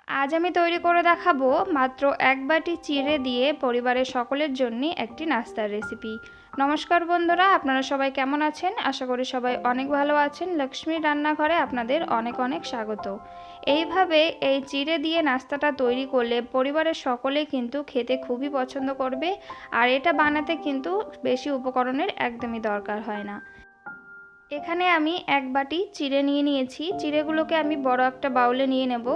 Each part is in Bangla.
আজ আমি তৈরি করে দেখাবো মাত্র এক বাটি চিড়ে দিয়ে পরিবারের সকলের জন্য একটি নাস্তার রেসিপি। নমস্কার বন্ধুরা, আপনারা সবাই কেমন আছেন? আশা করি সবাই অনেক ভালো আছেন। লক্ষ্মীর রান্নাঘরে আপনাদের অনেক অনেক স্বাগত। এইভাবে এই চিড়ে দিয়ে নাস্তাটা তৈরি করলে পরিবারের সকলেই কিন্তু খেতে খুবই পছন্দ করবে, আর এটা বানাতে কিন্তু বেশি উপকরণের একদমই দরকার হয় না। এখানে আমি এক বাটি চিড়ে নিয়ে নিয়েছি। চিড়েগুলোকে আমি বড় একটা বাউলে নিয়ে নেব।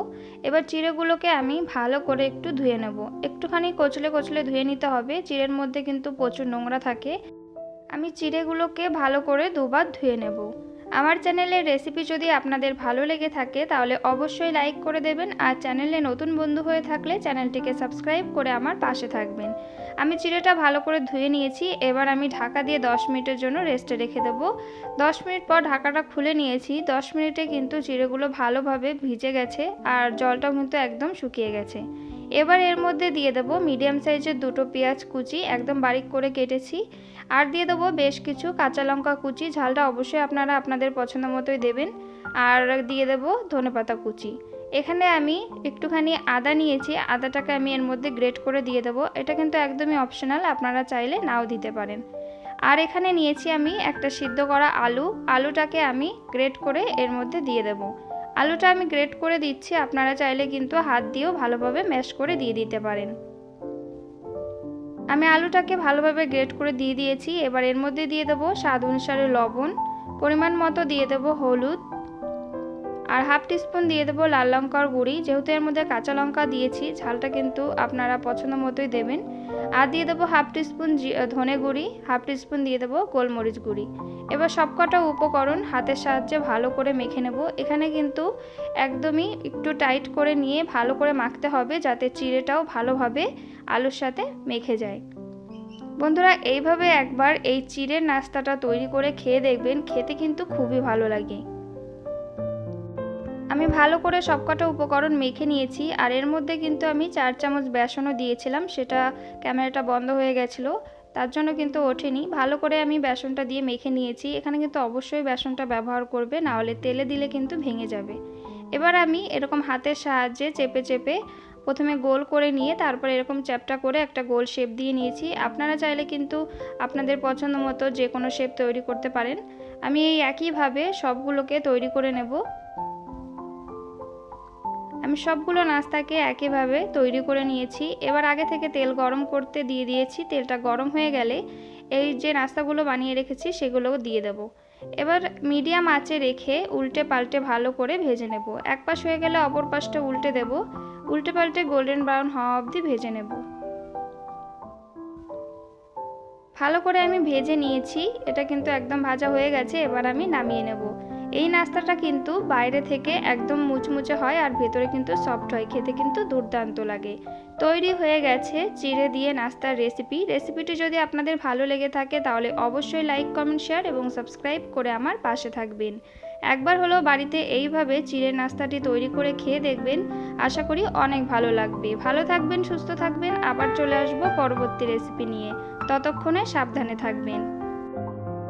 এবার চিড়েগুলোকে আমি ভালো করে একটু ধুয়ে নেব। একটুখানি কচলে কচলে ধুয়ে নিতে হবে, চিড়ের মধ্যে কিন্তু প্রচুর নোংরা থাকে। আমি চিড়েগুলোকে ভালো করে দুবার ধুয়ে নেব। আমার চ্যানেলের রেসিপি যদি আপনাদের ভালো লেগে থাকে তাহলে অবশ্যই লাইক করে দেবেন, আর চ্যানেলে নতুন বন্ধু হয়ে থাকলে চ্যানেলটিকে সাবস্ক্রাইব করে আমার পাশে থাকবেন। আমি চিড়েটা ভালো করে ধুয়ে নিয়েছি। এবার আমি ঢাকা দিয়ে 10 মিনিটের জন্য রেস্টে রেখে দেবো। 10 মিনিট পর ঢাকাটা খুলে নিয়েছি। 10 মিনিটে কিন্তু চিড়েগুলো ভালোভাবে ভিজে গেছে, আর জলটাও কিন্তু একদম শুকিয়ে গেছে। এবার এর মধ্যে দিয়ে দেবো মিডিয়াম সাইজের দুটো পেঁয়াজ কুচি, একদম বারিক করে কেটেছি। আর দিয়ে দেবো বেশ কিছু কাঁচা লঙ্কা কুচি, ঝালটা অবশ্যই আপনারা আপনাদের পছন্দ মতোই দেবেন। আর দিয়ে দেবো ধনেপাতা কুচি। এখানে আমি একটুখানি আদা নিয়েছি, আদাটাকে আমি এর মধ্যে গ্রেট করে দিয়ে দেবো। এটা কিন্তু একদমই অপশনাল, আপনারা চাইলে নাও দিতে পারেন। আর এখানে নিয়েছি আমি একটা সিদ্ধ করা আলু, আলুটাকে আমি গ্রেট করে এর মধ্যে দিয়ে দেবো। আলুটা আমি গ্রেট করে দিচ্ছি, আপনারা চাইলে কিন্তু হাত দিয়েও ভালোভাবে ম্যাশ করে দিয়ে দিতে পারেন। আমি আলুটাকে ভালোভাবে গ্রেট করে দিয়ে দিয়েছি। এবার এর মধ্যে দিয়ে দেবো স্বাদ অনুসারে লবণ, পরিমাণ মতো দিয়ে দেবো হলুদ, আর হাফ টিস্পুন দিয়ে দেবো লাল লঙ্কার গুঁড়ি। যেহেতু এর মধ্যে কাঁচা লঙ্কা দিয়েছি, ঝালটা কিন্তু আপনারা পছন্দ মতোই দেবেন। আর দিয়ে দেবো হাফ টিস্পুন ধনে গুঁড়ি, হাফ টিস্পুন দিয়ে দেবো গোলমরিচ গুঁড়ি। এবার সবকটা উপকরণ হাতের সাহায্যে ভালো করে মেখে নেব। এখানে কিন্তু একদমই একটু টাইট করে নিয়ে ভালো করে মাখতে হবে, যাতে চিড়েটাও ভালোভাবে আলুর সাথে মেখে যায়। বন্ধুরা, এইভাবে একবার এই চিড়ের নাস্তাটা তৈরি করে খেয়ে দেখবেন, খেতে কিন্তু খুবই ভালো লাগে। আমি ভালো করে সবকটা উপকরণ মেখে নিয়েছি, আর এর মধ্যে কিন্তু আমি 4 চামচ বেসনও দিয়েছিলাম। সেটা ক্যামেরাটা বন্ধ হয়ে গেছিলো, তার জন্য কিন্তু ওঠেনি। ভালো করে আমি বেসনটা দিয়ে মেখে নিয়েছি। এখানে কিন্তু অবশ্যই বেসনটা ব্যবহার করবে, না হলে তেলে দিলে কিন্তু ভেঙে যাবে। এবার আমি এরকম হাতের সাহায্যে চেপে চেপে প্রথমে গোল করে নিয়ে তারপর এরকম চ্যাপটা করে একটা গোল শেপ দিয়ে নিয়েছি। আপনারা চাইলে কিন্তু আপনাদের পছন্দ মতো যে কোনো শেপ তৈরি করতে পারেন। আমি এই একইভাবে সবগুলোকে তৈরি করে নেব। আমি সবগুলো নাস্তাকে একইভাবে তৈরি করে নিয়েছি। এবার আগে থেকে তেল গরম করতে দিয়ে দিয়েছি। তেলটা গরম হয়ে গেলে এই যে নাস্তাগুলো বানিয়ে রেখেছি সেগুলো দিয়ে দেব। এবার মিডিয়াম আঁচে রেখে উল্টে পাল্টে ভালো করে ভেজে নেব। এক পাশ হয়ে গেলে অপর পাশটা উল্টে দেব। উল্টে পাল্টে গোল্ডেন ব্রাউন হওয়া অবধি ভেজে নেব। ভালো করে আমি ভেজে নিয়েছি। এটা কিন্তু একদম ভাজা হয়ে গেছে। এবার আমি নামিয়ে নেব। এই নাস্তাটা কিন্তু বাইরে থেকে একদম মুচমুচে হয়, আর ভেতরে কিন্তু সফট হয়, খেতে কিন্তু দুর্দান্ত লাগে। তৈরি হয়ে গেছে চিড়ে দিয়ে নাস্তার রেসিপিটি যদি আপনাদের ভালো লেগে থাকে তাহলে অবশ্যই লাইক, কমেন্ট, শেয়ার এবং সাবস্ক্রাইব করে আমার পাশে থাকবেন। একবার হলেও বাড়িতে এইভাবে চিড়ের নাস্তাটি তৈরি করে খেয়ে দেখবেন, আশা করি অনেক ভালো লাগবে। ভালো থাকবেন, সুস্থ থাকবেন। আবার চলে আসবো পরবর্তী রেসিপি নিয়ে। ততক্ষণে সাবধানে থাকবেন।